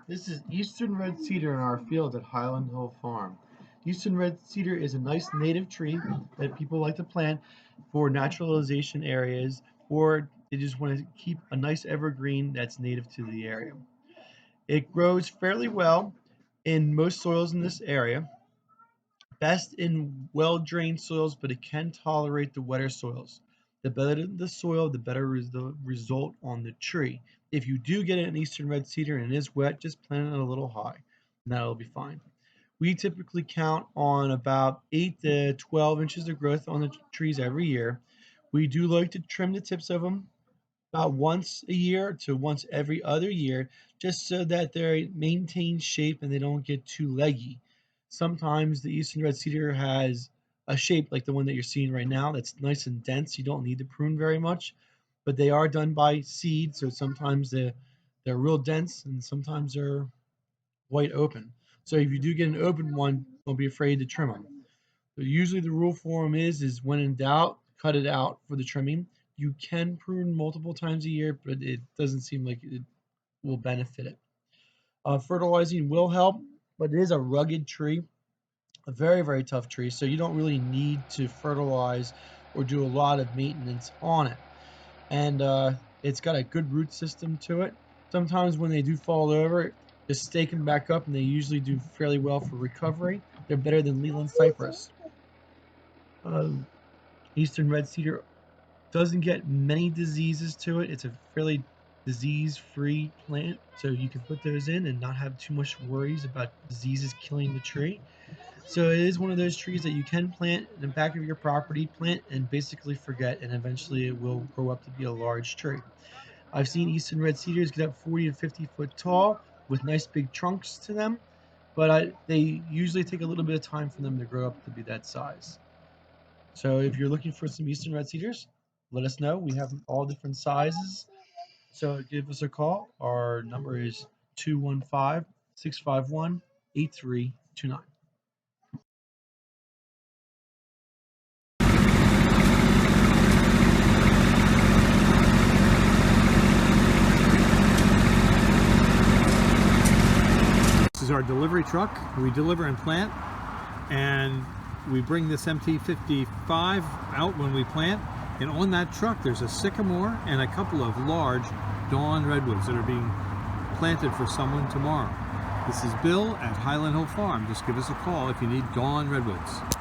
This is Eastern Red Cedar in our field at Highland Hill Farm. Eastern Red Cedar is a nice native tree that people like to plant for naturalization areas, or they just want to keep a nice evergreen that's native to the area. It grows fairly well in most soils in this area, best in well-drained soils, but it can tolerate the wetter soils. The better the soil, the better is the result on the tree. If you do get an eastern red cedar and it is wet, just plant it a little high, and that'll be fine. We typically count on about 8 to 12 inches of growth on the trees every year. We do like to trim the tips of them about once a year to once every other year, just so that they maintain shape and they don't get too leggy. Sometimes the eastern red cedar has a shape like the one that you're seeing right now that's nice and dense. You don't need to prune very much, but they are done by seed, so sometimes they're real dense and sometimes they're wide open. So if you do get an open one, don't be afraid to trim them. But usually the rule for them is when in doubt, cut it out for the trimming. You can prune multiple times a year, but it doesn't seem like it will benefit it. Fertilizing will help, but it is a rugged tree, a very, very tough tree, so you don't really need to fertilize or do a lot of maintenance on it. And it's got a good root system to it. Sometimes when they do fall over, just stake them back up, and they usually do fairly well for recovery. They're better than Leland cypress. Um, Eastern red cedar doesn't get many diseases to it. It's a fairly disease-free plant, so you can put those in and not have too much worries about diseases killing the tree. So it is one of those trees that you can plant in the back of your property, plant and basically forget, and eventually it will grow up to be a large tree. I've seen eastern red cedars get up 40 to 50 foot tall with nice big trunks to them, but they usually take a little bit of time for them to grow up to be that size. So if you're looking for some eastern red cedars, let us know. We have all different sizes. So give us a call. Our number is 215-651-8329. This is our delivery truck. We deliver and plant, and we bring this MT55 out when we plant, and on that truck there's a sycamore and a couple of large dawn redwoods that are being planted for someone tomorrow. This is Bill at Highland Hill Farm. Just give us a call if you need dawn redwoods.